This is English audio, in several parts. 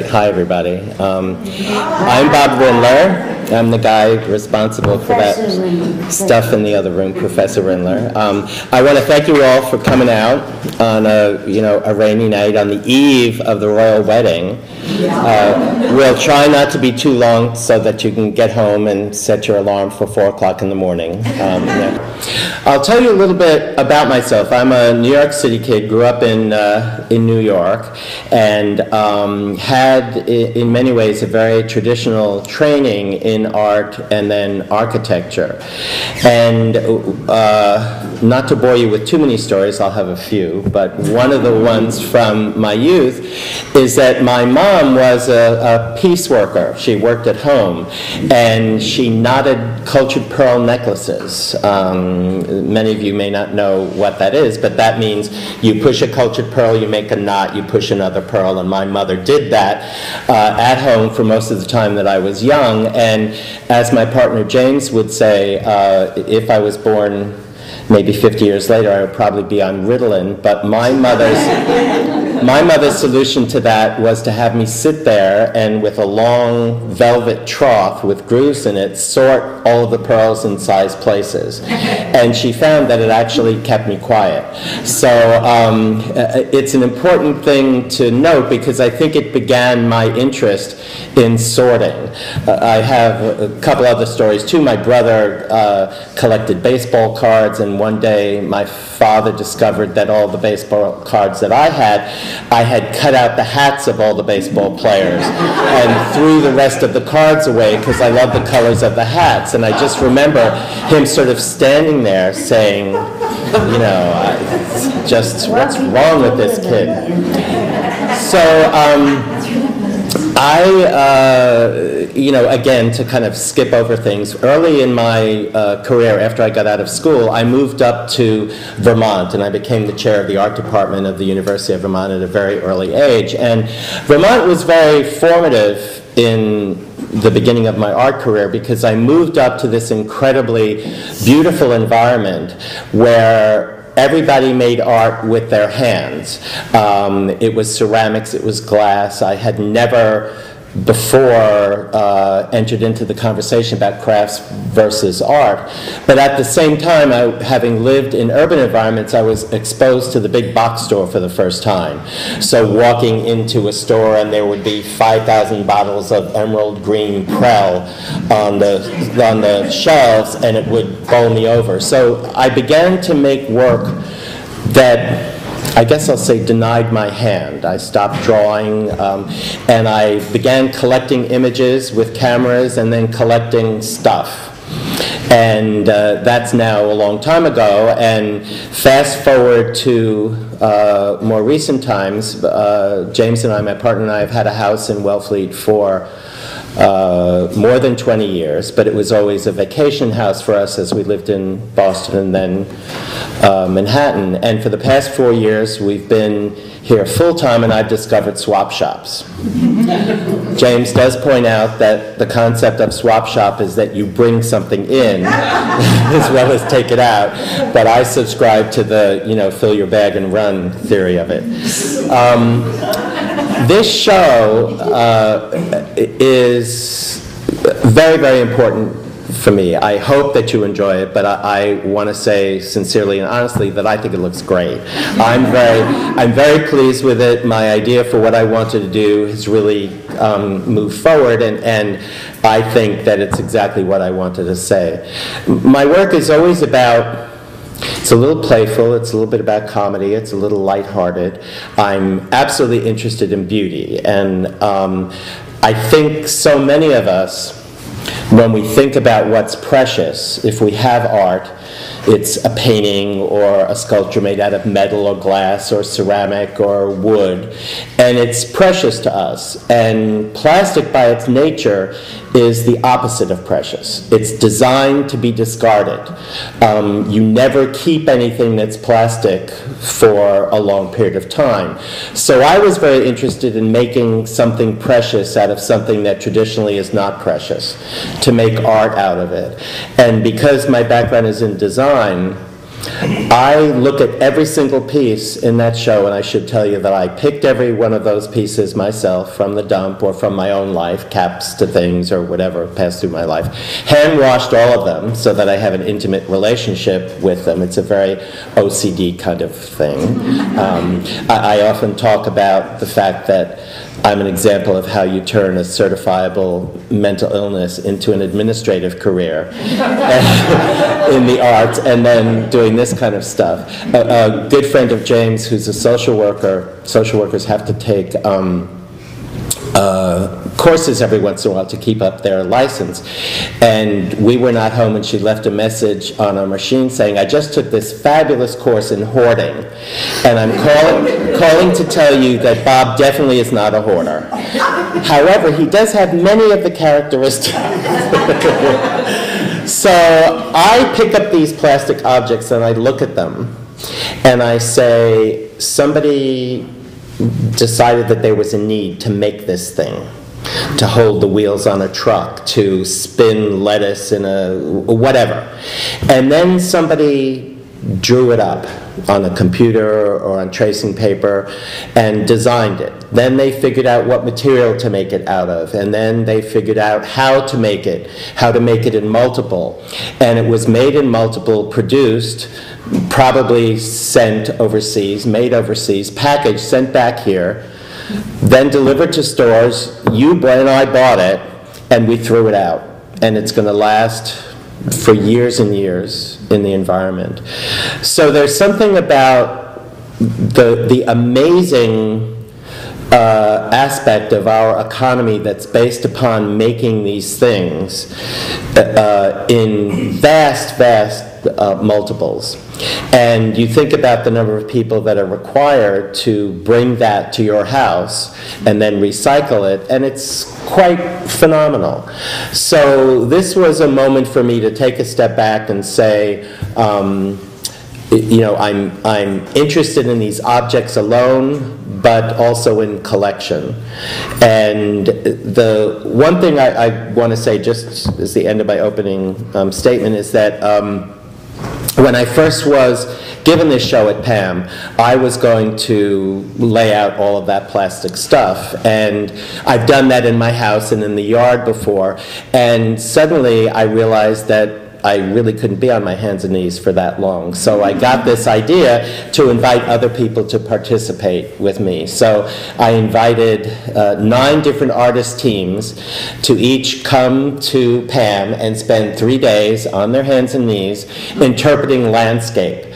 Hi, everybody. I'm Bob Rindler. I'm the guy responsible for that stuff in the other room, Professor Rindler. I want to thank you all for coming out on a rainy night on the eve of the royal wedding. We'll try not to be too long so that you can get home and set your alarm for 4 o'clock in the morning. I'll tell you a little bit about myself. I'm a New York City kid, grew up in New York, and had, in many ways, a very traditional training in art and then architecture. And not to bore you with too many stories, I'll have a few, but one of the ones from my youth is that my mom was a piece worker. She worked at home, and she knotted cultured pearl necklaces. Many of you may not know what that is, but that means you push a cultured pearl, you make a knot, you push another pearl, and my mother did that at home for most of the time that I was young. And as my partner James would say, if I was born maybe 50 years later, I would probably be on Ritalin, but my mother's solution to that was to have me sit there and with a long velvet trough with grooves in it, sort all of the pearls in size places. And she found that it actually kept me quiet. So it's an important thing to note because I think it began my interest in sorting. I have a couple other stories too. My brother collected baseball cards, and one day my father discovered that all the baseball cards that I had cut out the hats of all the baseball players and threw the rest of the cards away because I love the colors of the hats. And I just remember him sort of standing there saying, what's wrong with this kid? So again, to kind of skip over things, early in my career, after I got out of school, I moved up to Vermont, and I became the chair of the art department of the University of Vermont at a very early age. And Vermont was very formative in the beginning of my art career because I moved up to this incredibly beautiful environment where everybody made art with their hands. It was ceramics, it was glass. I had never before entered into the conversation about crafts versus art. But at the same time, having lived in urban environments, I was exposed to the big box store for the first time. So walking into a store and there would be 5,000 bottles of emerald green Prel on the shelves, and it would bowl me over. So I began to make work that I guess I'll say denied my hand. I stopped drawing, and I began collecting images with cameras and then collecting stuff. And that's now a long time ago. And fast forward to more recent times, James and I, my partner and I, have had a house in Wellfleet for more than 20 years, but it was always a vacation house for us as we lived in Boston and then Manhattan. And for the past 4 years, we've been here full-time, and I've discovered swap shops. James does point out that the concept of swap shop is that you bring something in as well as take it out, but I subscribe to the, fill your bag and run theory of it. This show is very, very important for me. I hope that you enjoy it, but I want to say sincerely and honestly that I think it looks great. I'm very pleased with it. My idea for what I wanted to do has really moved forward, and I think that it's exactly what I wanted to say. My work is always about, it's a little playful, it's a little bit about comedy, it's a little lighthearted. I'm absolutely interested in beauty, and I think so many of us, when we think about what's precious, if we have art, it's a painting or a sculpture made out of metal or glass or ceramic or wood, and it's precious to us. And plastic by its nature is the opposite of precious. It's designed to be discarded. You never keep anything that's plastic for a long period of time. So I was very interested in making something precious out of something that traditionally is not precious, to make art out of it. And because my background is in design, I look at every single piece in that show, and I should tell you that I picked every one of those pieces myself from the dump or from my own life, caps to things or whatever passed through my life. Hand-washed all of them so that I have an intimate relationship with them. It's a very OCD kind of thing. I often talk about the fact that I'm an example of how you turn a certifiable mental illness into an administrative career in the arts, and then doing this kind of stuff. A good friend of James, who's a social worker, social workers have to take courses every once in a while to keep up their license. And we were not home, and she left a message on our machine saying, "I just took this fabulous course in hoarding, and I'm calling to tell you that Bob definitely is not a hoarder. However, he does have many of the characteristics." So I pick up these plastic objects and I look at them and I say, somebody decided that there was a need to make this thing, to hold the wheels on a truck, to spin lettuce in a whatever. And then somebody drew it up on a computer or on tracing paper and designed it. Then they figured out what material to make it out of, and then they figured out how to make it in multiple. And it was made in multiple, produced, probably sent overseas, made overseas, packaged, sent back here, then delivered to stores. You and I bought it, and we threw it out. And it's going to last for years and years in the environment. So there's something about the amazing aspect of our economy that's based upon making these things in vast, vast multiples. And you think about the number of people that are required to bring that to your house and then recycle it, and it's quite phenomenal. So this was a moment for me to take a step back and say, you know, I'm interested in these objects alone, but also in collection. And the one thing I want to say, just as the end of my opening statement, is that when I first was given this show at PAM, I was going to lay out all of that plastic stuff. And I've done that in my house and in the yard before. And suddenly I realized that I really couldn't be on my hands and knees for that long. So I got this idea to invite other people to participate with me. So I invited 9 different artist teams to each come to PAM and spend 3 days on their hands and knees interpreting landscape.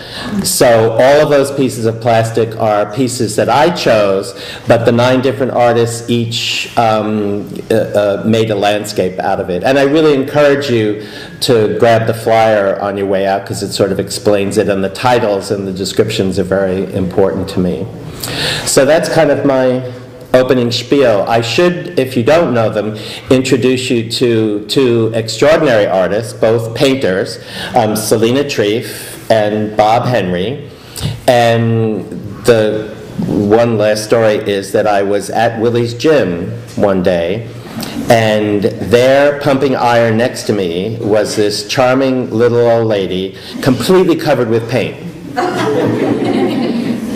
So all of those pieces of plastic are pieces that I chose, but the 9 different artists each made a landscape out of it. And I really encourage you to grab the flyer on your way out, because it sort of explains it, and the titles and the descriptions are very important to me. So that's kind of my opening spiel. I should, if you don't know them, introduce you to 2 extraordinary artists, both painters, Selina Trieff and Bob Henry. And the one last story is that I was at Willie's gym one day, and there, pumping iron next to me, was this charming little old lady, completely covered with paint.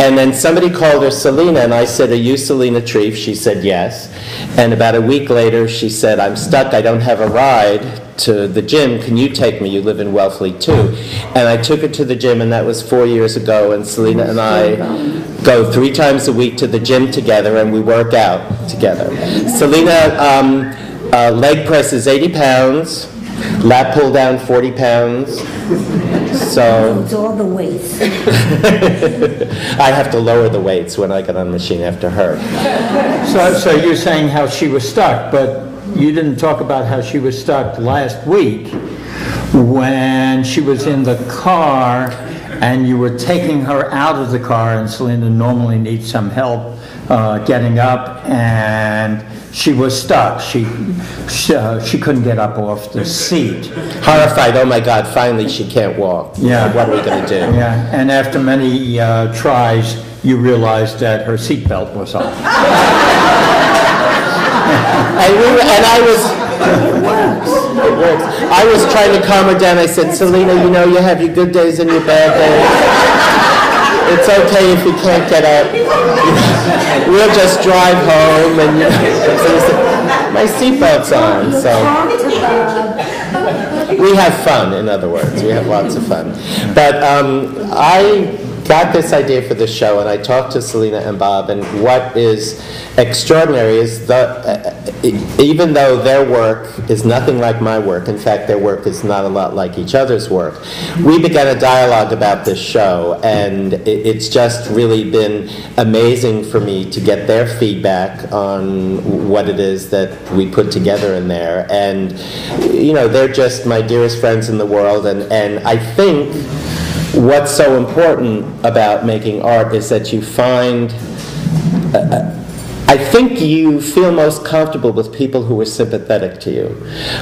And then somebody called her Selina, and I said, "Are you Selina Trieff?" She said, "Yes." And about a week later, she said, "I'm stuck, I don't have a ride to the gym. Can you take me? You live in Wellfleet too." And I took her to the gym, and that was 4 years ago, and Selina and I go 3 times a week to the gym together, and we work out together. Selina leg press is 80 pounds, lat pull down 40 pounds. So it's all the weights. I have to lower the weights when I get on the machine after her. So you're saying how she was stuck, but you didn't talk about how she was stuck last week when she was in the car and you were taking her out of the car, and Selina normally needs some help getting up, and she was stuck. She couldn't get up off the seat. Horrified, oh my God, finally she can't walk. Yeah. What are we going to do? Yeah, and after many tries, you realized that her seatbelt was off. It works. I was trying to calm her down. I said, Selina, you know, you have your good days and your bad days. It's okay if you can't get up. We'll just drive home, and my seatbelt's on, so. We have fun, in other words. We have lots of fun. But I got this idea for the show, and I talked to Selina and Bob, and what is extraordinary is even though their work is nothing like my work, in fact, their work is not a lot like each other's work, we began a dialogue about this show, and it's just really been amazing for me to get their feedback on what it is that we put together in there. And, you know, they're just my dearest friends in the world, and I think what's so important about making art is that you find, I think you feel most comfortable with people who are sympathetic to you.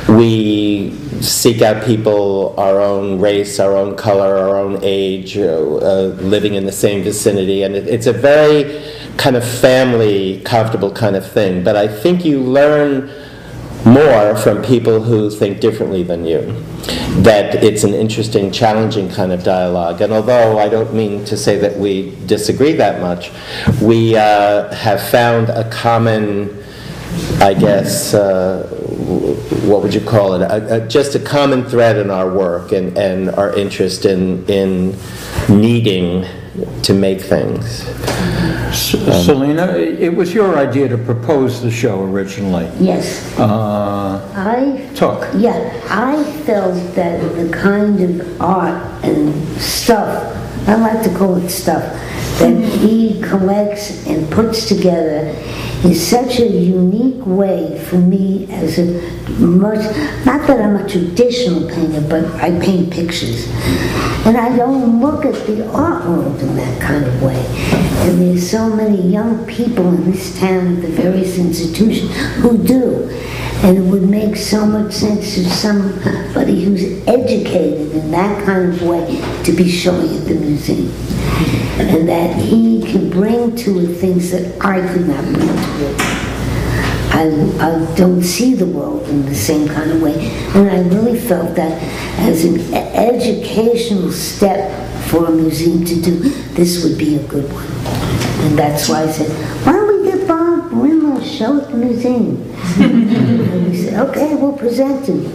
We seek out people our own race, our own color, our own age, living in the same vicinity, and it's a very kind of family, comfortable kind of thing. But I think you learn more from people who think differently than you, that it's an interesting, challenging kind of dialogue. And although I don't mean to say that we disagree that much, we have found a common, I guess, what would you call it, just a common thread in our work and our interest in needing to make things. Selina, it was your idea to propose the show originally. Yes. Talk. Yeah, I felt that the kind of art and stuff, I like to call it stuff, that he collects and puts together is such a unique way for me as a much, not that I'm a traditional painter, but I paint pictures. And I don't look at the art world in that kind of way. And there's so many young people in this town at the various institutions who do. And it would make so much sense to somebody who's educated in that kind of way to be showing at the museum. And that he can bring to it things that I could not bring to it. I don't see the world in the same kind of way. And I really felt that as an educational step for a museum to do, this would be a good one. And that's why I said, why don't we get Bob Rindler to show at the museum? And we said, okay, we'll present him.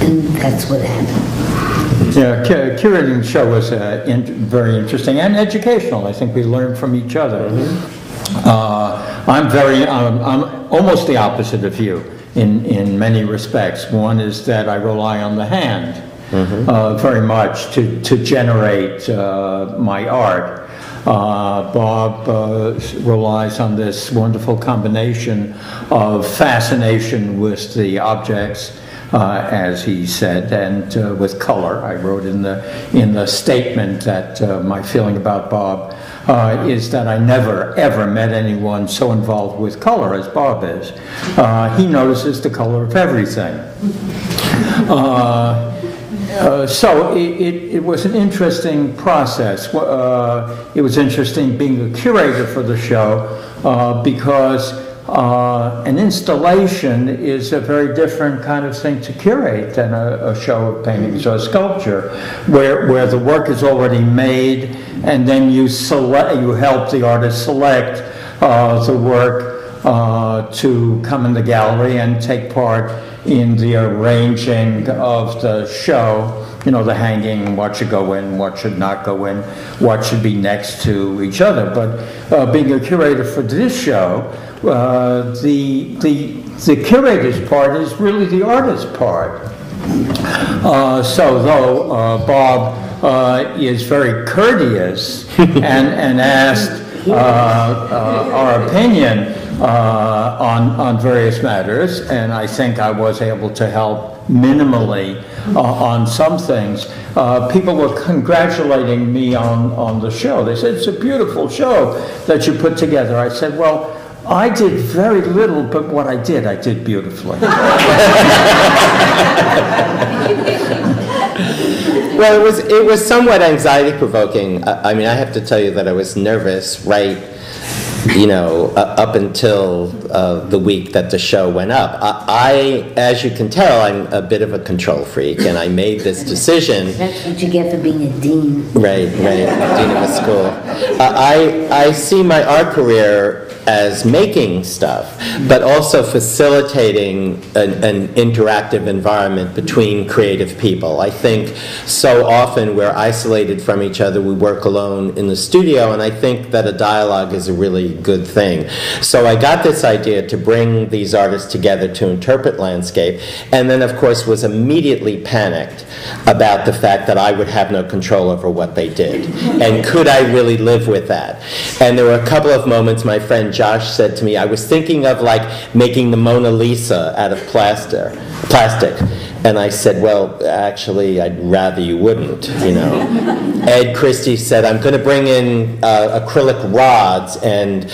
And that's what happened. Yeah, curating the show was very interesting and educational. I think we learned from each other. I'm almost the opposite of you in many respects. One is that I rely on the hand very much to generate my art. Bob relies on this wonderful combination of fascination with the objects, as he said, and with color. I wrote in the statement that my feeling about Bob is that I never ever met anyone so involved with color as Bob is. He notices the color of everything. So it was an interesting process. It was interesting being a curator for the show because an installation is a very different kind of thing to curate than a show of paintings or sculpture, where the work is already made, and then you help the artist select the work to come in the gallery and take part in the arranging of the show. You know, the hanging, what should go in, what should not go in, what should be next to each other. But being a curator for this show, the curator's part is really the artist's part. So though Bob is very courteous and asked our opinion on various matters, and I think I was able to help minimally on some things. People were congratulating me on the show. They said, it's a beautiful show that you put together. I said, well, I did very little, but what I did beautifully. Well, it was somewhat anxiety-provoking. I mean, I have to tell you that I was nervous right up until the week that the show went up. As you can tell, I'm a bit of a control freak, and I made this decision. That's what you get for being a dean. Right, dean of a school. I see my art career as making stuff, but also facilitating an interactive environment between creative people. I think so often we're isolated from each other, we work alone in the studio, and I think that a dialogue is a really good thing. So I got this idea to bring these artists together to interpret landscape, and then of course was immediately panicked about the fact that I would have no control over what they did, and could I really live with that? And there were a couple of moments my friend Josh said to me, I was thinking of like making the Mona Lisa out of plastic. And I said, well, actually, I'd rather you wouldn't, Ed Christie said, I'm going to bring in acrylic rods and,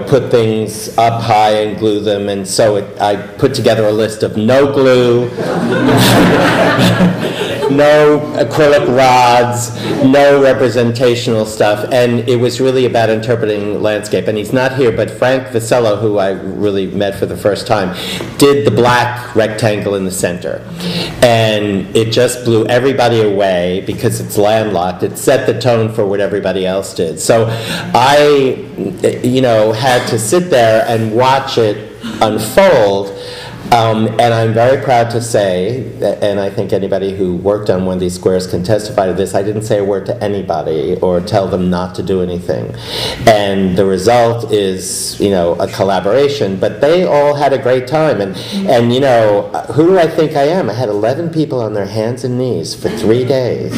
put things up high and glue them. And so I put together a list of no glue, no acrylic rods, no representational stuff. And it was really about interpreting landscape. And he's not here, but Frank Vicello, who I really met for the first time, did the black rectangle in the center. And it just blew everybody away because it's landlocked. It set the tone for what everybody else did. So I, had to sit there and watch it unfold. And I'm very proud to say, and I think anybody who worked on one of these squares can testify to this, I didn't say a word to anybody or tell them not to do anything. And the result is, a collaboration, but they all had a great time. And who do I think I am? I had 11 people on their hands and knees for 3 days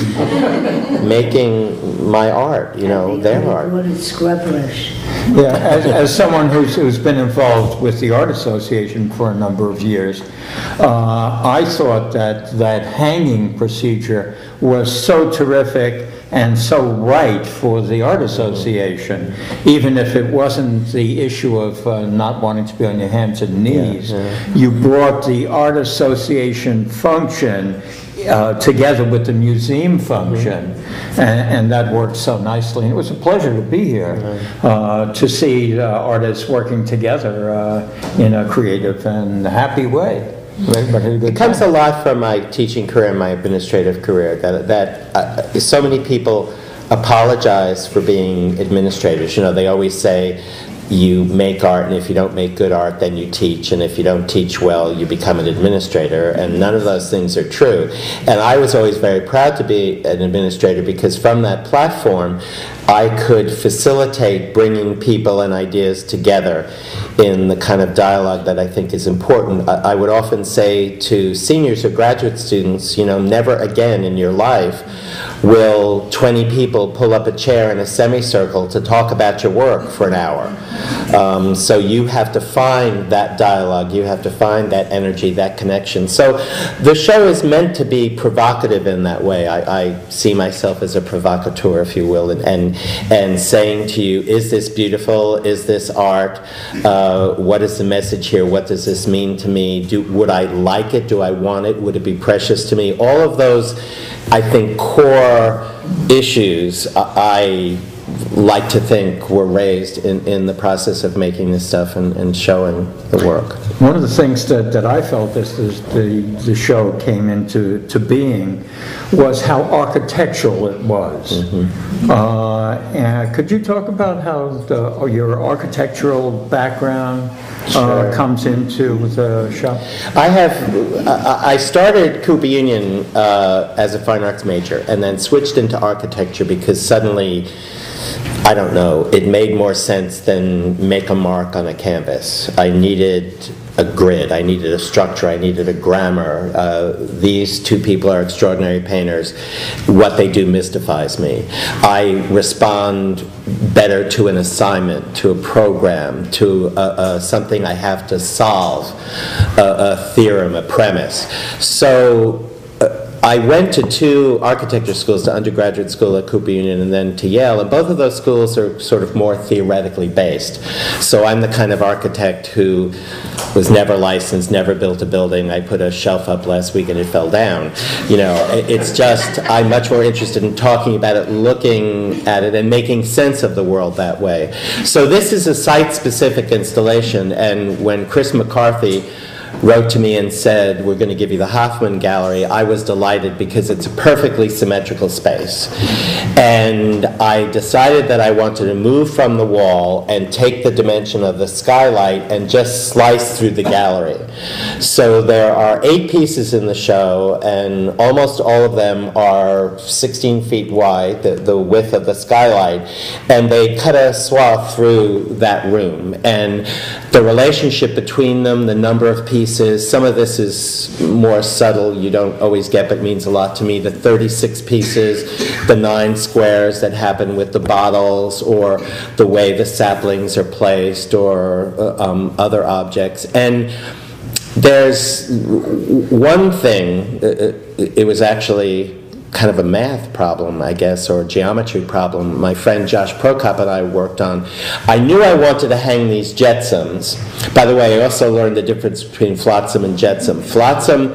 making my art, their art. What a scrub brush. Yeah, as someone who's been involved with the Art Association for a number of years, I thought that hanging procedure was so terrific and so right for the Art Association, even if it wasn't the issue of not wanting to be on your hands and knees. You brought the Art Association function together with the museum function, and that worked so nicely. And it was a pleasure to be here to see artists working together in a creative and happy way. It comes a lot from my teaching career and my administrative career that so many people apologize for being administrators. They always say, you make art, and if you don't make good art, then you teach, and if you don't teach well, you become an administrator, and none of those things are true. And I was always very proud to be an administrator because from that platform, I could facilitate bringing people and ideas together in the kind of dialogue that I think is important. I would often say to seniors or graduate students, never again in your life will 20 people pull up a chair in a semicircle to talk about your work for an hour. So you have to find that dialogue, you have to find that energy, that connection. So the show is meant to be provocative in that way. I see myself as a provocateur, if you will, and saying to you, is this beautiful? Is this art? What is the message here? What does this mean to me? Would I like it? Do I want it? Would it be precious to me? All of those, I think, core issues I like to think were raised in the process of making this stuff and showing the work. One of the things that I felt as the show came into being was how architectural it was. And could you talk about how your architectural background comes into the show? I started Cooper Union as a fine arts major and then switched into architecture because suddenly, I don't know, it made more sense than make a mark on a canvas. I needed a grid, I needed a structure, I needed a grammar. These two people are extraordinary painters. What they do mystifies me. I respond better to an assignment, to a program, to something I have to solve, a theorem, a premise. So I went to 2 architecture schools, to undergraduate school at Cooper Union and then to Yale, and both of those schools are sort of more theoretically based. So I'm the kind of architect who was never licensed, never built a building. I put a shelf up last week and it fell down. You know, it's just, I'm much more interested in talking about it, looking at it, and making sense of the world that way. So this is a site-specific installation, and when Chris McCarthy wrote to me and said, we're going to give you the Hofmann Gallery, I was delighted because it's a perfectly symmetrical space. And I decided that I wanted to move from the wall and take the dimension of the skylight and just slice through the gallery. So there are 8 pieces in the show, and almost all of them are 16 feet wide, the width of the skylight, and they cut a swath through that room. And the relationship between them, the number of pieces, some of this is more subtle, you don't always get, but means a lot to me. The 36 pieces, the 9 squares that happen with the bottles, or the way the saplings are placed, or other objects. And there's one thing, it was actually kind of a math problem, I guess, or a geometry problem my friend Josh Prokop and I worked on. I knew I wanted to hang these jetsams. By the way, I also learned the difference between flotsam and jetsam. Flotsam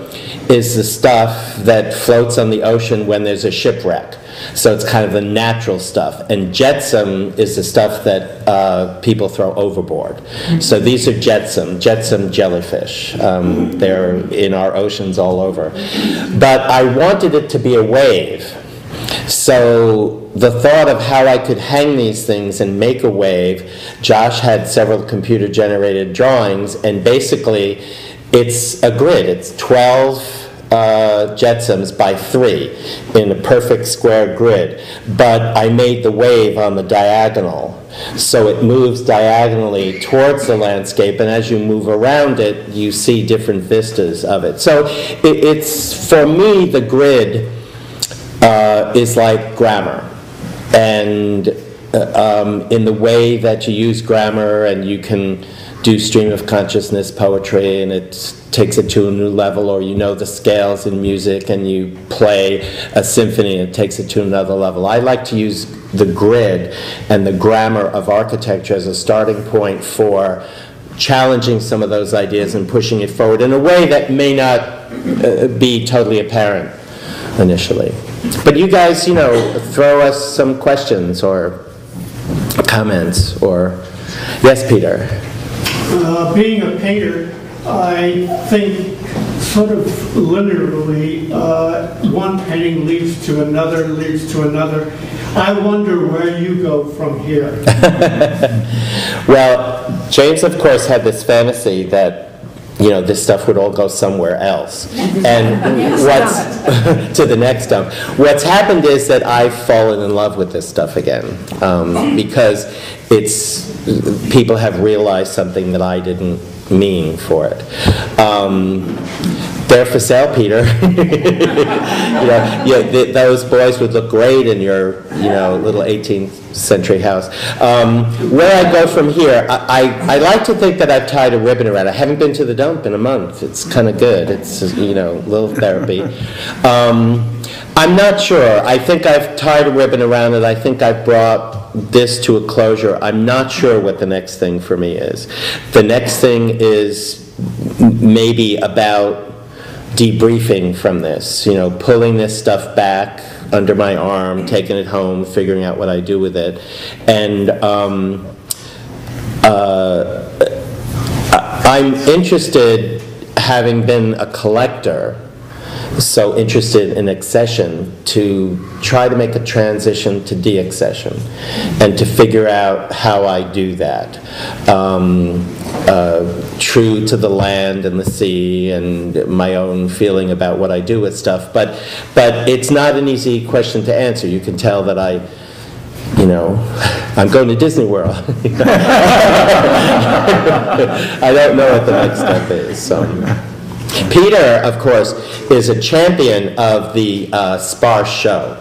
is the stuff that floats on the ocean when there's a shipwreck. So it's kind of the natural stuff. And jetsam is the stuff that people throw overboard. So these are jetsam jellyfish. They're in our oceans all over. But I wanted it to be a wave. So the thought of how I could hang these things and make a wave, Josh had several computer-generated drawings, and basically it's a grid. It's 12 jetsams by 3 in a perfect square grid, but I made the wave on the diagonal, so it moves diagonally towards the landscape, and as you move around it you see different vistas of it. So it's, for me, the grid is like grammar, and in the way that you use grammar, and you can do stream of consciousness poetry, and it takes it to a new level, or you know the scales in music and you play a symphony and it takes it to another level. I like to use the grid and the grammar of architecture as a starting point for challenging some of those ideas and pushing it forward in a way that may not be totally apparent initially. But you guys, you know, throw us some questions or comments, or... Yes, Peter? Being a painter, I think sort of linearly, one painting leads to another, leads to another. I wonder where you go from here. Well, James, of course, had this fantasy that, you know, this stuff would all go somewhere else. And what's to the next dump. What's happened is that I've fallen in love with this stuff again, because people have realized something that I didn't mean for it. They're for sale, Peter. Those boys would look great in your, little 18th century house. Where I go from here, I like to think that I've tied a ribbon around it. I haven't been to the dump in a month. It's kind of good. It's, little therapy. I'm not sure. I think I've tied a ribbon around it. I think I've brought this to a closure. I'm not sure what the next thing for me is. The next thing is maybe about debriefing from this, pulling this stuff back under my arm, taking it home, figuring out what I do with it. And I'm interested, having been a collector, so interested in accession, to try to make a transition to deaccession and to figure out how I do that. True to the land and the sea and my own feeling about what I do with stuff. But it's not an easy question to answer. You can tell that I'm going to Disney World. I don't know what the next step is. So. Peter, of course, is a champion of the sparse show.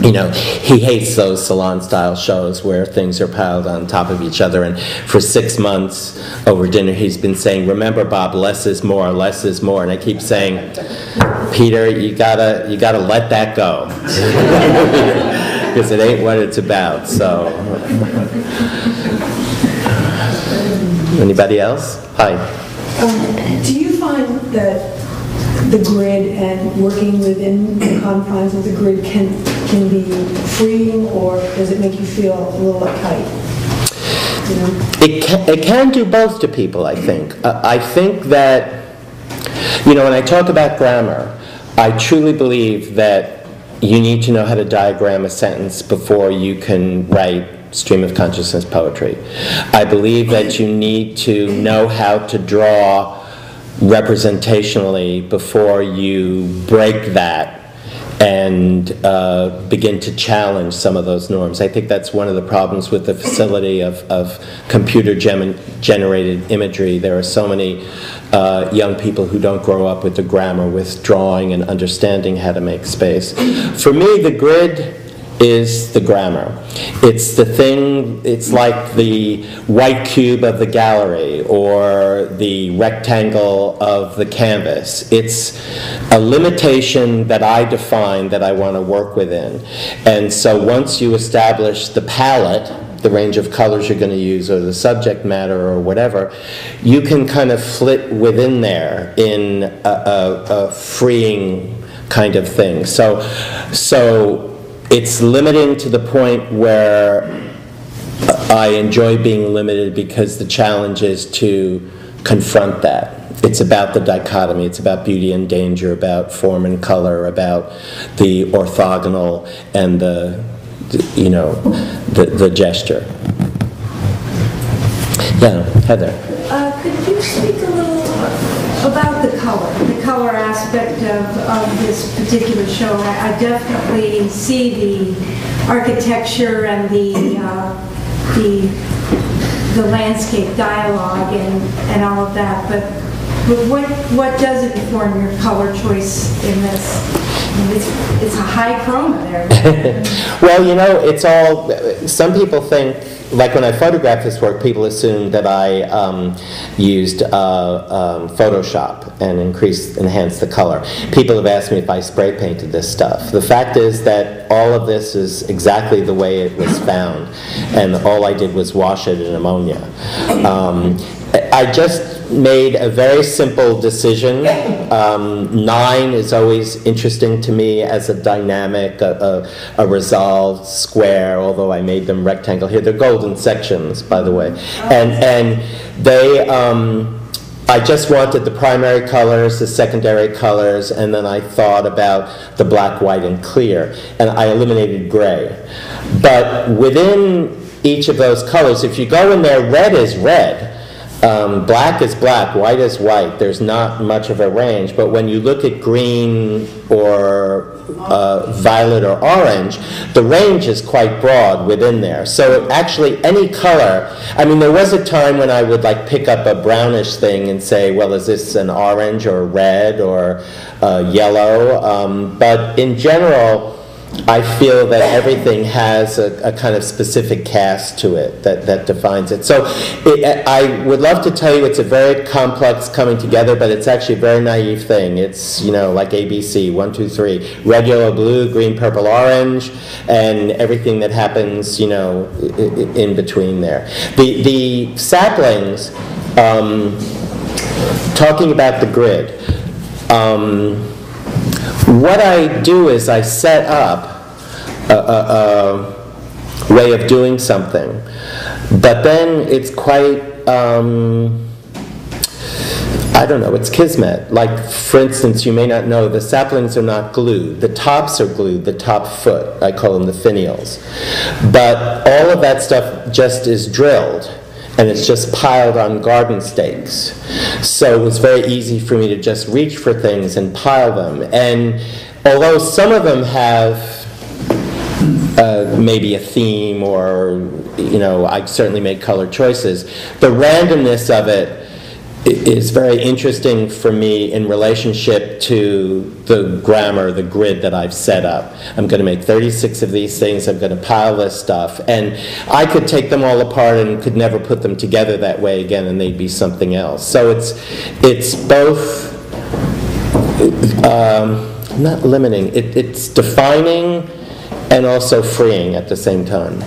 He hates those salon-style shows where things are piled on top of each other. And for 6 months over dinner, he's been saying, "Remember, Bob, less is more, less is more." And I keep saying, Peter, you gotta let that go, because it ain't what it's about. So, anybody else? Hi. Do you find that the grid and working within the confines of the grid can be freeing, or does it make you feel a little uptight? You know? It can do both to people, I think. I think that, when I talk about grammar, I truly believe that you need to know how to diagram a sentence before you can write stream of consciousness poetry. I believe that you need to know how to draw representationally before you break that and begin to challenge some of those norms. I think that's one of the problems with the facility of computer-generated imagery. There are so many young people who don't grow up with the grammar, with drawing and understanding how to make space. For me, the grid is the grammar. It's the thing, it's like the white cube of the gallery or the rectangle of the canvas. It's a limitation that I define that I want to work within. And so once you establish the palette, the range of colors you're going to use, or the subject matter, or whatever, you can kind of flit within there in a freeing kind of thing. So it's limiting to the point where I enjoy being limited, because the challenge is to confront that. It's about the dichotomy. It's about beauty and danger, about form and color, about the orthogonal and the gesture. Yeah, Heather. Could you speak a little about the color aspect of this particular show? I definitely see the architecture and the landscape dialogue and all of that, but what does it inform your color choice in this? I mean, it's a high chroma there. Well, it's all, some people think, like when I photograph this work, people assume that I used Photoshop and enhanced the color. People have asked me if I spray painted this stuff. The fact is that all of this is exactly the way it was found, and all I did was wash it in ammonia. I just made a very simple decision. 9 is always interesting to me as a dynamic, a resolved square, although I made them rectangle here. They're golden sections, by the way. And they, I just wanted the primary colors, the secondary colors, and then I thought about the black, white, and clear. And I eliminated gray. But within each of those colors, if you go in there, red is red. Black is black, white is white. There's not much of a range, but when you look at green or violet or orange, the range is quite broad within there. So actually any color, I mean, there was a time when I would like pick up a brownish thing and say, well, is this an orange or red or yellow? But in general, I feel that everything has a kind of specific cast to it that defines it. So I would love to tell you it's a very complex coming together, but it's actually a very naive thing. It's, like ABC, 1, 2, 3, red, yellow, blue, green, purple, orange, and everything that happens, in between there. The saplings, talking about the grid, what I do is I set up a way of doing something, but then it's quite, I don't know, it's kismet. Like, for instance, you may not know, the saplings are not glued. The tops are glued, the top foot. I call them the finials. But all of that stuff just is drilled, and it's just piled on garden stakes. So it was very easy for me to just reach for things and pile them. And although some of them have maybe a theme, or, I certainly made color choices, the randomness of it is very interesting for me in relationship to the grammar, the grid that I've set up. I'm going to make 36 of these things. I'm going to pile this stuff. And I could take them all apart and could never put them together that way again, and they'd be something else. So it's both Not limiting. It's defining and also freeing at the same time.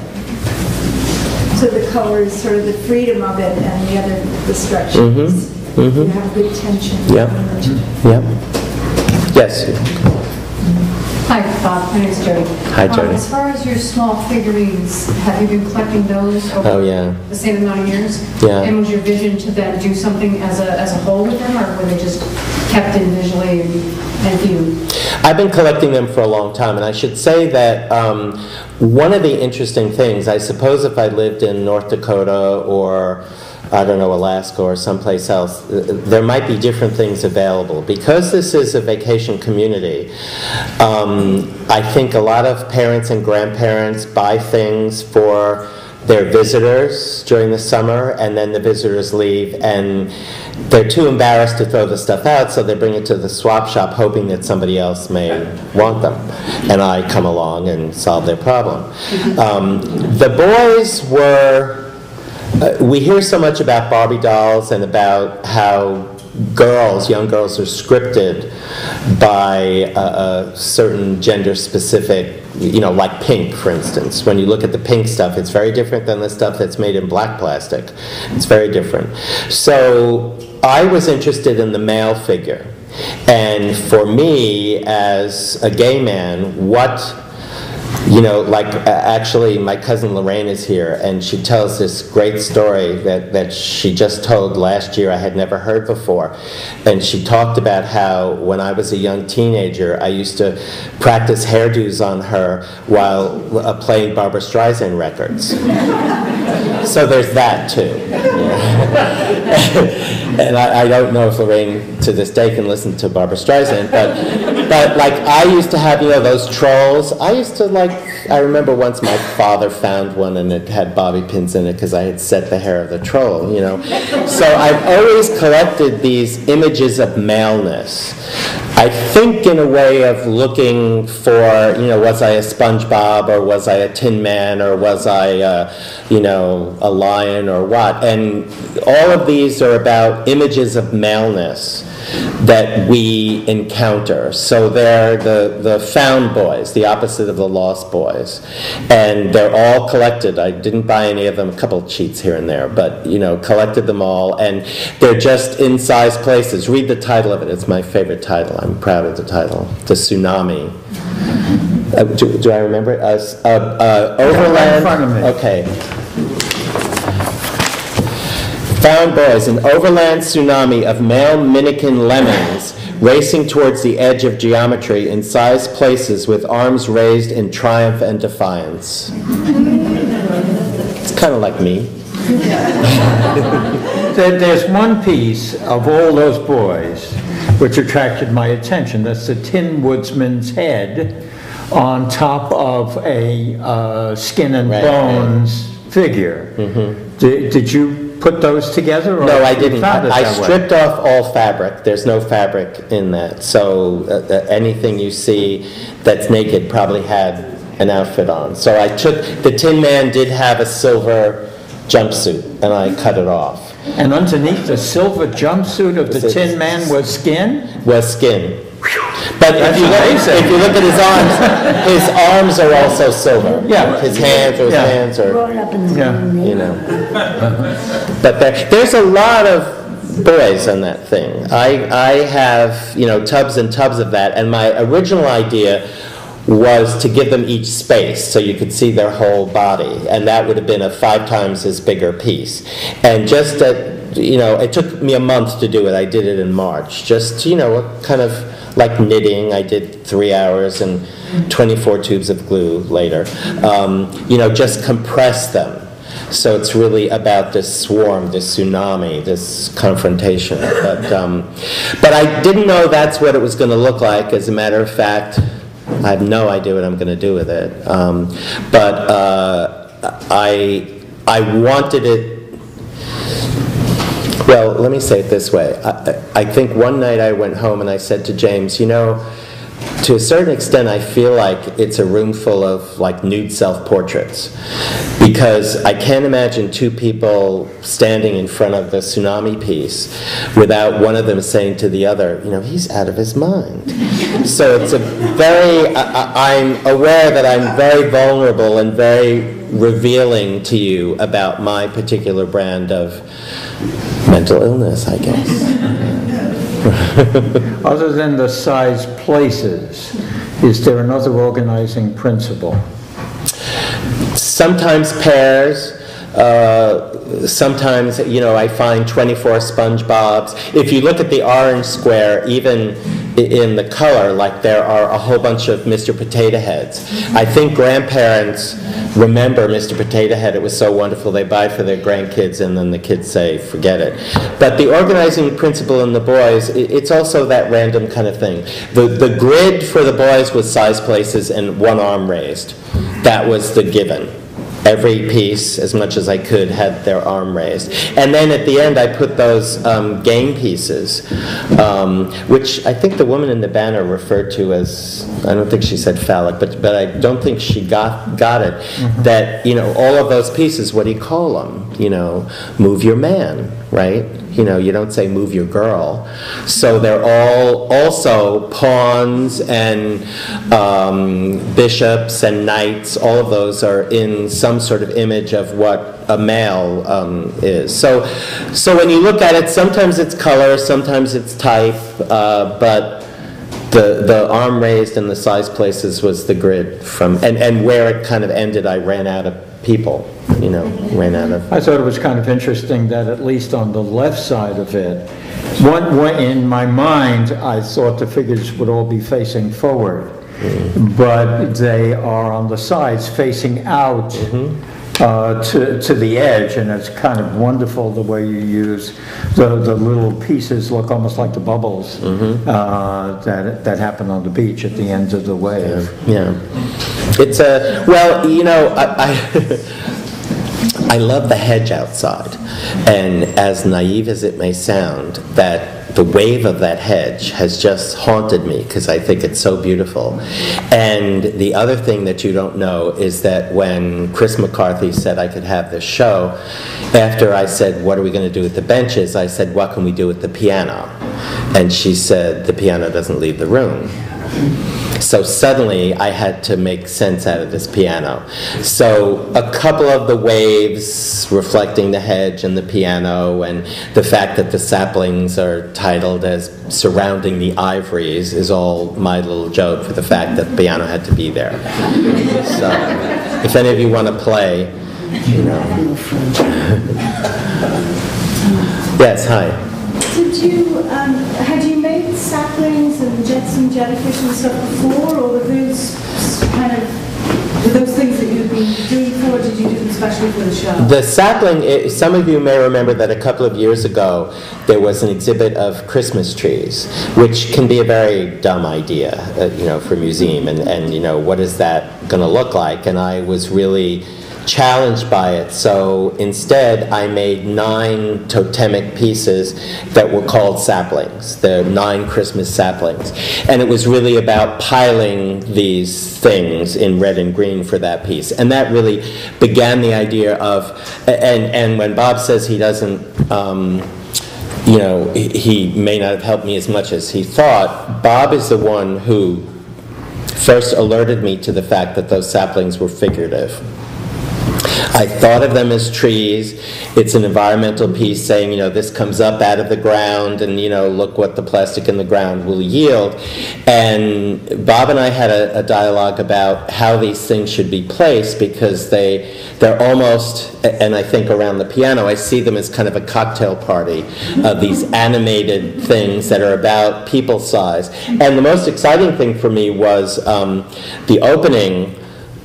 So the color is sort of the freedom of it, and the other, the stretching. You have good tension. Yep. Yep. Yes. Hi, Bob. My name's Jody. Hi, Jody. As far as your small figurines, have you been collecting those over the same amount of years? Yeah. And was your vision to then do something as a whole with them, or were they just kept in visually and viewed? I've been collecting them for a long time, and I should say that one of the interesting things, I suppose if I lived in North Dakota or, I don't know, Alaska or someplace else, there might be different things available. Because this is a vacation community, I think a lot of parents and grandparents buy things for their visitors during the summer, and then the visitors leave, and they're too embarrassed to throw the stuff out, so they bring it to the swap shop hoping that somebody else may want them. And I come along and solve their problem. The boys were... we hear so much about Barbie dolls and about how young girls are scripted by a certain gender-specific, like pink, for instance. When you look at the pink stuff, it's very different than the stuff that's made in black plastic. It's very different. So I was interested in the male figure. And for me, as a gay man, actually, my cousin Lorraine is here, and she tells this great story that she just told last year I had never heard before. And she talked about how when I was a young teenager, I used to practice hairdos on her while playing Barbra Streisand records. So there's that, too. And I don't know if Lorraine, to this day, can listen to Barbra Streisand, but like, I used to have, those trolls. I remember once my father found one and it had bobby pins in it because I had set the hair of the troll, So I've always collected these images of maleness. I think in a way of looking for, was I a SpongeBob, or was I a Tin Man, or was I, a lion, or what? And all of these are about images of maleness that we encounter. So they're the found boys, the opposite of the lost boys. And they're all collected. I didn't buy any of them, a couple cheats here and there, but, collected them all. And they're just in size places. Read the title of it. It's my favorite title. I'm proud of the title. The Tsunami. Do I remember it? Overland. In front of me. Okay. Found boys, an overland tsunami of male minikin lemmings racing towards the edge of geometry in sized places with arms raised in triumph and defiance. It's kind of like me. There's one piece of all those boys which attracted my attention. That's the Tin Woodsman's head on top of a skin and bones figure. Did you put those together? Or no, I didn't. I stripped off all fabric. There's no fabric in that. So anything you see that's naked probably had an outfit on. So I took, the Tin Man did have a silver jumpsuit, and I cut it off. And underneath the silver jumpsuit of the Tin Man was skin? Was skin. But if you look at his arms are also silver. Yeah. His hands are, Brought up in the But there's a lot of boys on that thing. I have, tubs and tubs of that, and my original idea was to give them each space so you could see their whole body, and that would have been a 5 times as bigger piece. And just that, it took me a month to do it. I did it in March. Just, kind of like knitting. I did 3 hours and 24 tubes of glue later. Just compress them. So it's really about this swarm, this tsunami, this confrontation. But I didn't know that's what it was going to look like. As a matter of fact, I have no idea what I'm going to do with it. I wanted it. Well, let me say it this way. I think one night I went home and I said to James, to a certain extent, I feel like it's a room full of like nude self-portraits, because I can't imagine two people standing in front of the Tsunami piece without one of them saying to the other, you know, he's out of his mind. So it's a very, I'm aware that I'm very vulnerable and very revealing to you about my particular brand of mental illness, I guess. Other than the size places, is there another organizing principle? Sometimes pairs. Sometimes, you know, I find 24 SpongeBobs. If you look at the orange square, even in the color, like there are a whole bunch of Mr. Potato Heads. I think grandparents remember Mr. Potato Head. It was so wonderful. They buy it for their grandkids, and then the kids say, forget it. But the organizing principle in the boys, it's also that random kind of thing. The grid for the boys was size places and one arm raised. That was the given. Every piece, as much as I could, had their arm raised. And then at the end, I put those game pieces, which I think the woman in the banner referred to as, I don't think she said phallic, but I don't think she got it. Mm-hmm. That, you know, all of those pieces, what do you call them? You know, move your man, right? You know, you don't say move your girl. So they're all also pawns and bishops and knights. All of those are in some sort of image of what a male is. So when you look at it, sometimes it's color, sometimes it's type, but the arm raised and the size places was the grid from, and where it kind of ended, I ran out of people. You know, ran out of. I thought it was kind of interesting that at least on the left side of it, in my mind, I thought the figures would all be facing forward, but they are on the sides facing out to the edge, and it's kind of wonderful the way you use the little pieces look almost like the bubbles that happen on the beach at the end of the wave. Yeah. It's a, well, you know, I love the hedge outside, and as naive as it may sound, that the wave of that hedge has just haunted me because I think it's so beautiful. And the other thing that you don't know is that when Chris McCarthy said I could have this show, after I said, what are we going to do with the benches, I said, what can we do with the piano? And she said, the piano doesn't leave the room. So suddenly I had to make sense out of this piano. So a couple of the waves reflecting the hedge and the piano, and the fact that the saplings are titled as surrounding the ivories is all my little joke for the fact that the piano had to be there. So if any of you want to play, you know. Yes, hi. Had you made saplings and jetsam jellyfish and stuff before, or were those things that you'd been doing before, or did you do them especially for the show? The sapling, some of you may remember that a couple of years ago there was an exhibit of Christmas trees, which can be a very dumb idea, you know, for a museum, and you know, what is that going to look like? And I was really challenged by it, so instead I made 9 totemic pieces that were called saplings. They're 9 Christmas saplings, and it was really about piling these things in red and green for that piece, and that really began the idea of, and when Bob says he doesn't, you know, he may not have helped me as much as he thought, Bob is the one who first alerted me to the fact that those saplings were figurative. I thought of them as trees. It's an environmental piece saying, you know, this comes up out of the ground, and, you know, look what the plastic in the ground will yield. And Bob and I had a dialogue about how these things should be placed, because they're almost, and I think around the piano, I see them as kind of a cocktail party of these animated things that are about people size. And the most exciting thing for me was the opening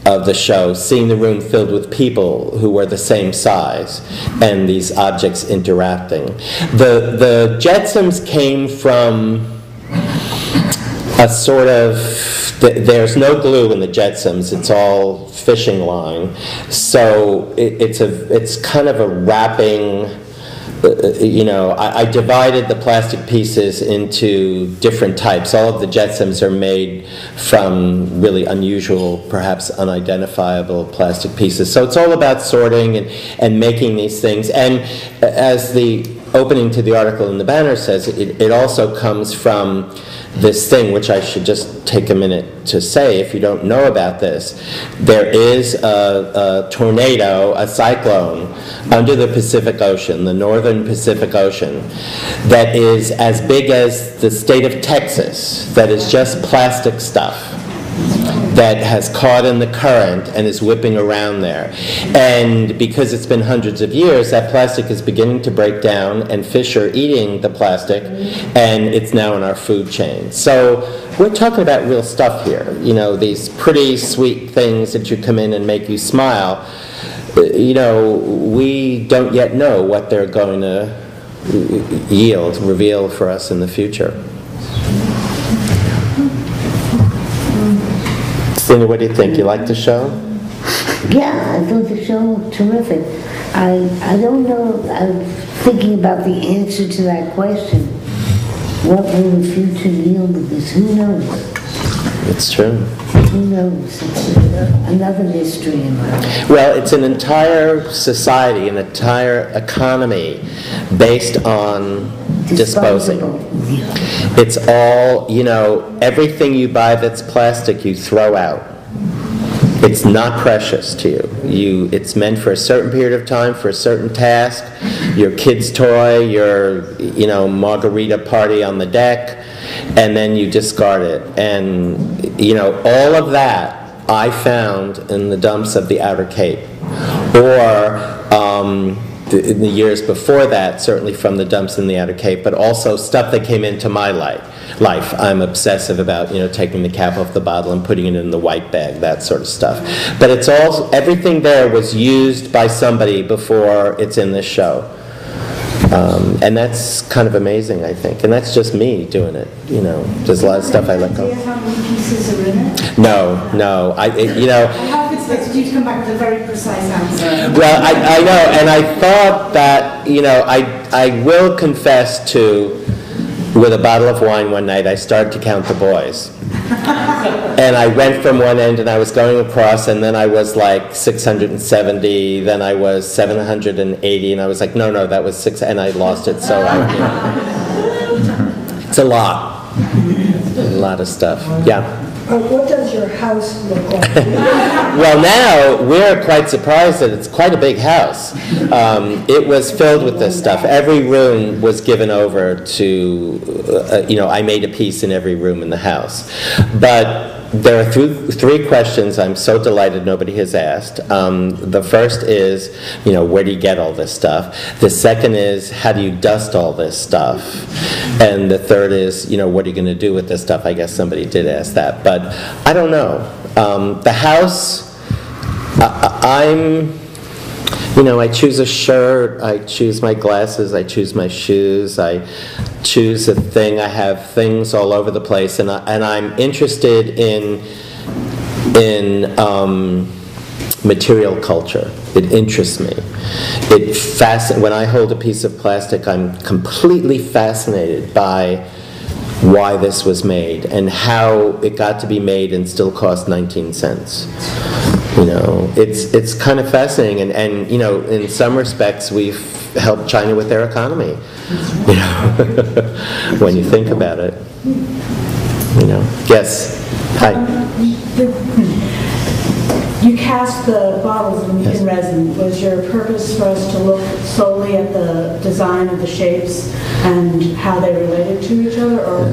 of the show, seeing the room filled with people who were the same size and these objects interacting. The jetsams came from a sort of, there's no glue in the jetsams, it's all fishing line. So it's kind of a wrapping I divided the plastic pieces into different types. All of the jetsams are made from really unusual, perhaps unidentifiable plastic pieces. So it's all about sorting and making these things. And as the opening to the article in the banner says, it also comes from this thing, which I should just take a minute to say if you don't know about this. There is a tornado, a cyclone, under the Pacific Ocean, the northern Pacific Ocean, that is as big as the state of Texas, that is just plastic stuff that has caught in the current and is whipping around there. And because it's been hundreds of years, that plastic is beginning to break down, and fish are eating the plastic, and it's now in our food chain. So we're talking about real stuff here. These pretty sweet things that you come in and make you smile. We don't yet know what they're going to reveal for us in the future. Selina, what do you think? You like the show? Yeah, I thought the show was terrific. I don't know, I'm thinking about the answer to that question. What will the future yield of this? Who knows? It's true. Who knows? It's another mystery in my life. Well, it's an entire society, an entire economy based on disposing. It's all, everything you buy that's plastic you throw out. It's not precious to you. It's meant for a certain period of time, for a certain task. Your kid's toy, your, margarita party on the deck, and then you discard it. And, all of that I found in the dumps of the Outer Cape. Or in the years before that, certainly from the dumps in the Outer Cape, but also stuff that came into my life. I'm obsessive about, taking the cap off the bottle and putting it in the white bag, that sort of stuff. But it's all, everything there was used by somebody before it's in this show. And that's kind of amazing, I think. And that's just me doing it, There's a lot of stuff I let go. Do you have how many pieces are in it? No. I have expected you to come back with a very precise answer. Well, I know, and I thought that, I will confess to, with a bottle of wine one night, I started to count the boys. And I went from one end and I was going across, and then I was like 670, then I was 780, and I was like, no, that was 6, and I lost it, so it's a lot of stuff, yeah. What does your house look like? Well, now we're quite surprised that it's quite a big house. It was filled with this stuff. Every room was given over to, I made a piece in every room in the house. But there are three questions I'm so delighted nobody has asked. The first is, where do you get all this stuff? The second is, how do you dust all this stuff? And the third is, what are you going to do with this stuff? I guess somebody did ask that, but I don't know. The house, I choose a shirt, I choose my glasses, I choose my shoes, I choose a thing. I have things all over the place, and I'm interested in material culture. It interests me. When I hold a piece of plastic, I'm completely fascinated by why this was made and how it got to be made and still cost 19 cents. It's kind of fascinating, and in some respects we've helped China with their economy. When you think about it. Yes. Hi. You cast the bottles in resin. Was your purpose for us to look solely at the design of the shapes and how they related to each other, or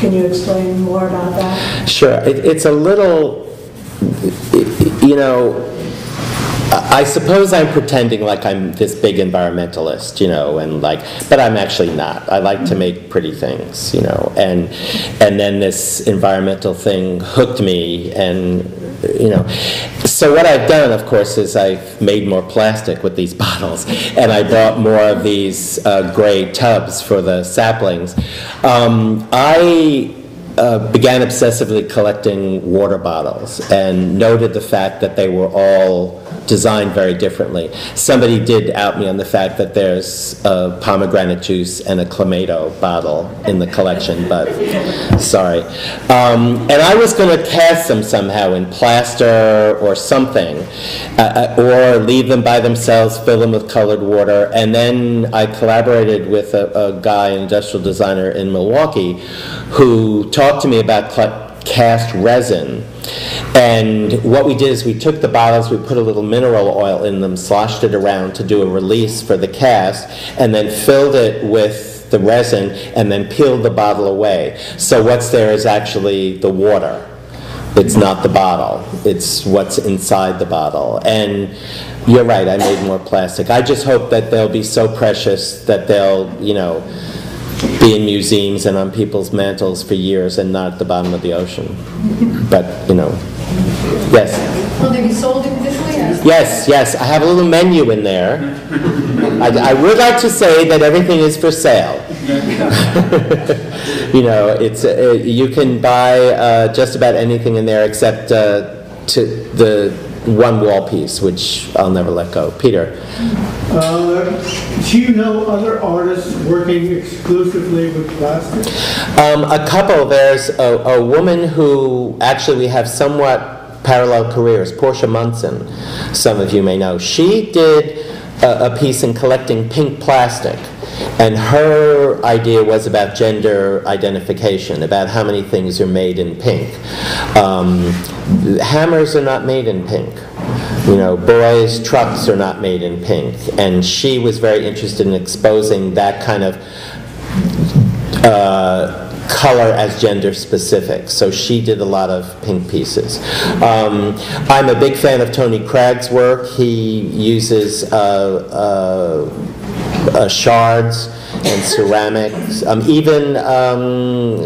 can you explain more about that? Sure. It's a little, I suppose I'm pretending like I'm this big environmentalist, but I'm actually not. I like to make pretty things, and then this environmental thing hooked me, and So what I've done, of course, is I've made more plastic with these bottles, and I bought more of these gray tubs for the saplings. I began obsessively collecting water bottles and noted the fact that they were all designed very differently. Somebody did out me on the fact that there's pomegranate juice and a Clamato bottle in the collection, but sorry. And I was going to cast them somehow in plaster or something, or leave them by themselves, fill them with colored water, and then I collaborated with a guy, an industrial designer in Milwaukee, who talked to me about cast resin. And what we did is we took the bottles, we put a little mineral oil in them, sloshed it around to do a release for the cast, and then filled it with the resin, and then peeled the bottle away. So what's there is actually the water. It's not the bottle. It's what's inside the bottle. And you're right, I made more plastic. I just hope that they'll be so precious that they'll, be in museums and on people's mantles for years and not at the bottom of the ocean. But, yes. Will they be sold individually? Yes. I have a little menu in there. I would like to say that everything is for sale. It's you can buy just about anything in there except to the one wall piece, which I'll never let go. Peter. Do you know other artists working exclusively with plastic? A couple. There's a woman who actually we have somewhat parallel careers, Portia Munson, some of you may know. She did a piece in collecting pink plastic, and her idea was about gender identification, about how many things are made in pink. Hammers are not made in pink. Boys' trucks are not made in pink. And she was very interested in exposing that kind of color as gender specific. So she did a lot of pink pieces. I'm a big fan of Tony Craig's work. He uses shards and ceramics. Even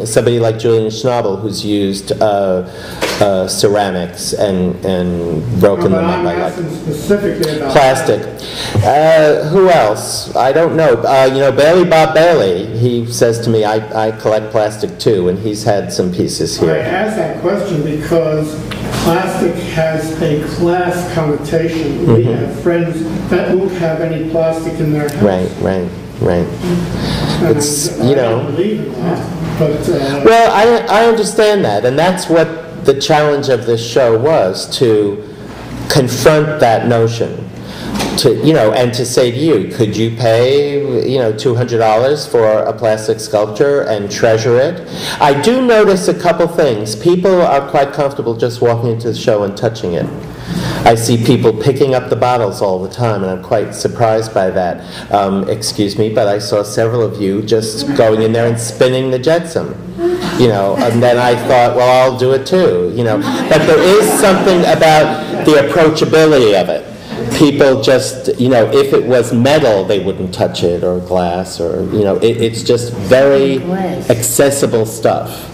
somebody like Julian Schnabel, who's used ceramics and broken them up. I'm asking specifically about plastic. Who else? I don't know. Bob Bailey, he says to me, I collect plastic too, and he's had some pieces here. I asked that question because plastic has a class connotation. We have friends that won't have any plastic in their house. Right. It's, I don't believe in that, but... Well, I understand that, and that's what the challenge of this show was, to confront that notion. And to say to you, could you pay, $200 for a plastic sculpture and treasure it? I do notice a couple things. People are quite comfortable just walking into the show and touching it. I see people picking up the bottles all the time, and I'm quite surprised by that. Excuse me, but I saw several of you just going in there and spinning the jetsam. And then I thought, well, I'll do it too. But there is something about the approachability of it. People just, if it was metal, they wouldn't touch it, or glass, or, it's just very accessible stuff.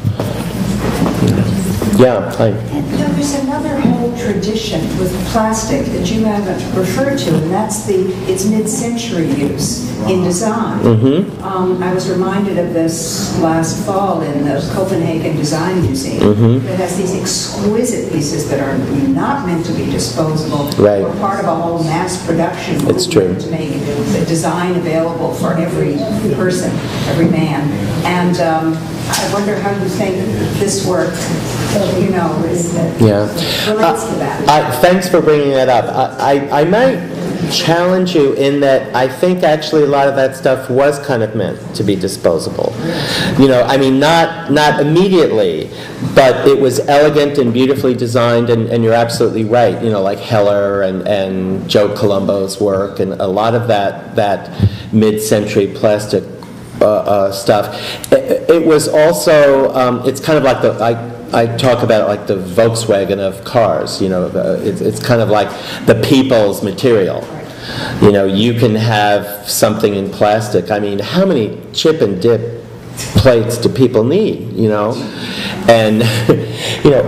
Yeah, There's another whole tradition with plastic that you haven't referred to, and that's its mid-century use in design. I was reminded of this last fall in the Copenhagen Design Museum. It has these exquisite pieces that are not meant to be disposable, or part of a whole mass production movement to make the design available for every person, every man. And I wonder how you think this work, relates to that. Thanks for bringing that up. I might challenge you in that I think actually a lot of that stuff was kind of meant to be disposable. Not immediately, but it was elegant and beautifully designed, and you're absolutely right. Like Heller and Joe Colombo's work, and a lot of that mid-century plastic stuff. It was also, it's kind of like I talk about it like the Volkswagen of cars. It's kind of like the people's material. You can have something in plastic. How many chip and dip plates do people need? And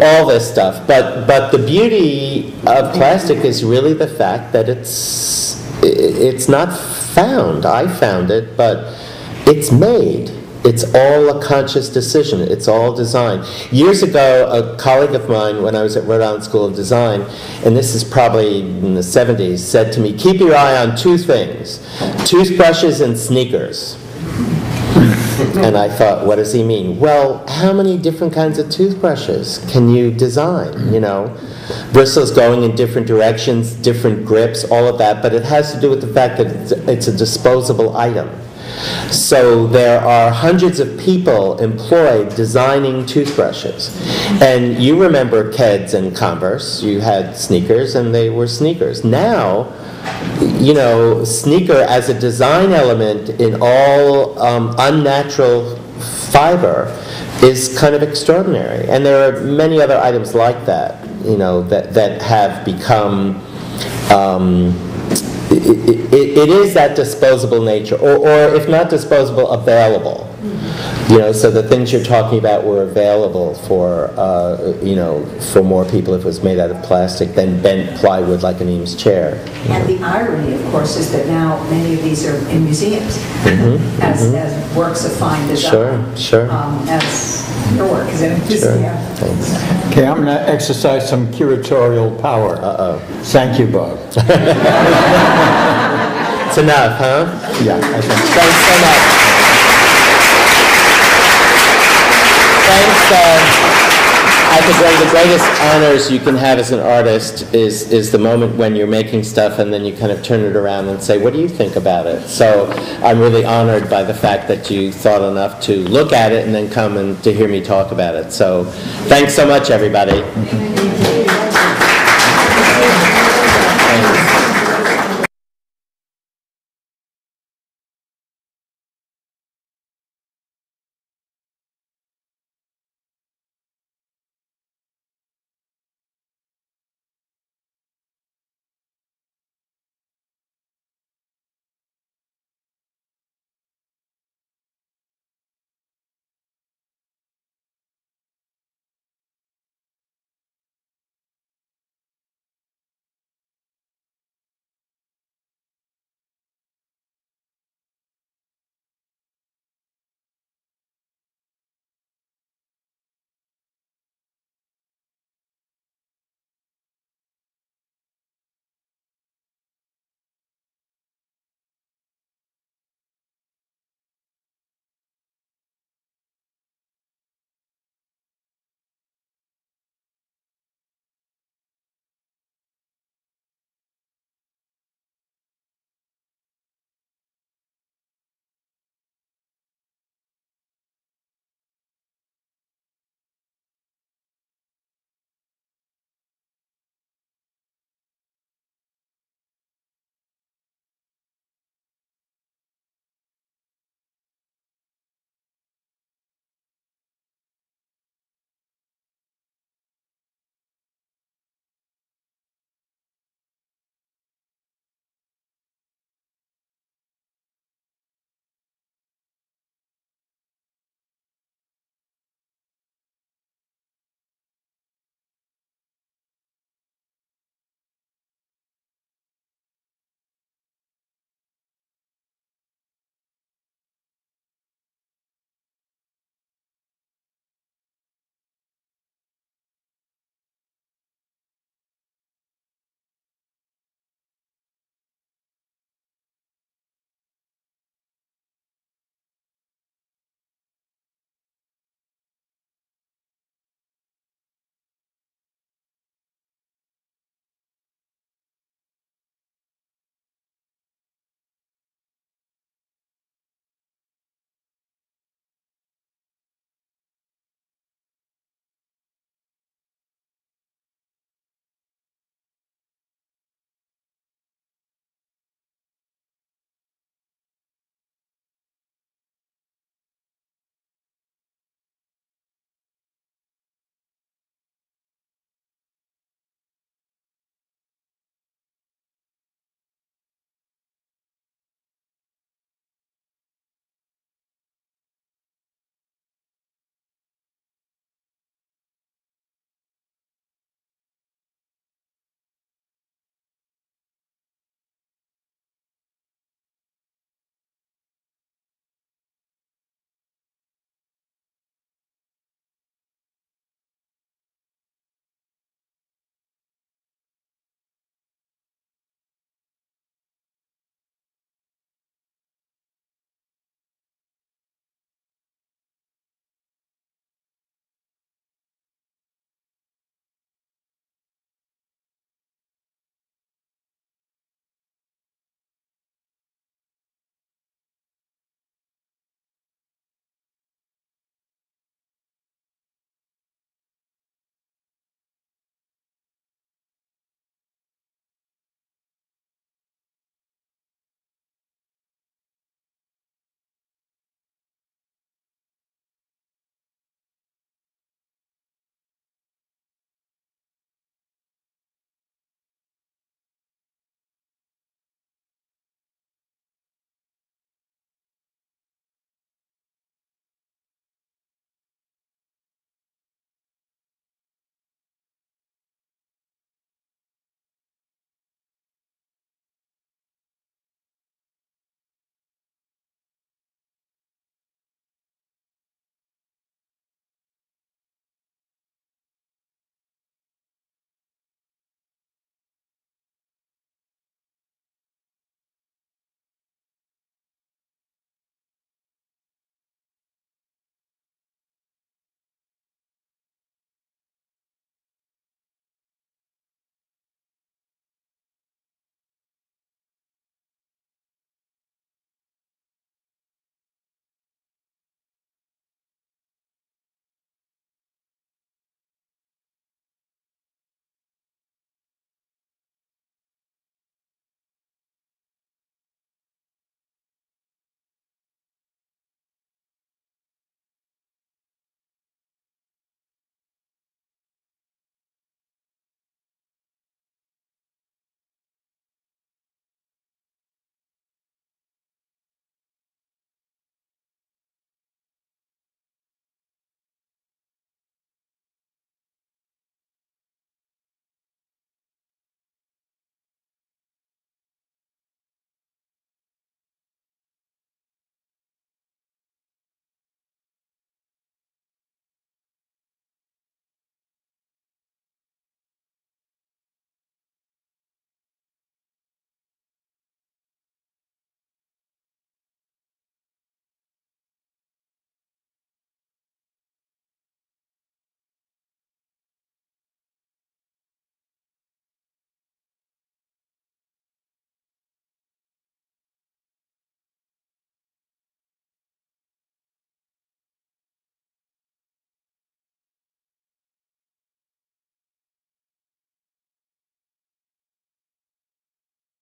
all this stuff. But the beauty of plastic is really the fact that it's not found. I found it, but it's made. it's all a conscious decision. It's all design. Years ago, a colleague of mine, when I was at Rhode Island School of Design, and this is probably in the 70s, said to me, keep your eye on two things, toothbrushes and sneakers. And I thought, what does he mean? Well, how many different kinds of toothbrushes can you design, you know? Bristles going in different directions, different grips, all of that, but it has to do with the fact that it's a disposable item. So there are hundreds of people employed designing toothbrushes. And you remember Keds and Converse. You had sneakers, and they were sneakers. Now, you know, sneaker as a design element in all unnatural fiber is kind of extraordinary. And there are many other items like that, you know, that have become, it is that disposable nature, or if not disposable, available. You know, so the things you're talking about were available for, you know, for more people if it was made out of plastic than bent plywood like an Eames chair. And the irony, of course, is that now many of these are in museums as works of fine design. Sure. As your work is in a museum. Sure. Thanks. Okay, I'm going to exercise some curatorial power. Thank you, Bob. It's enough, huh? Yeah, I think. Thanks so much. I think one of the greatest honors you can have as an artist is the moment when you're making stuff and then you kind of turn it around and say, what do you think about it? So I'm really honored by the fact that you thought enough to look at it and then come and to hear me talk about it. So thanks so much, everybody.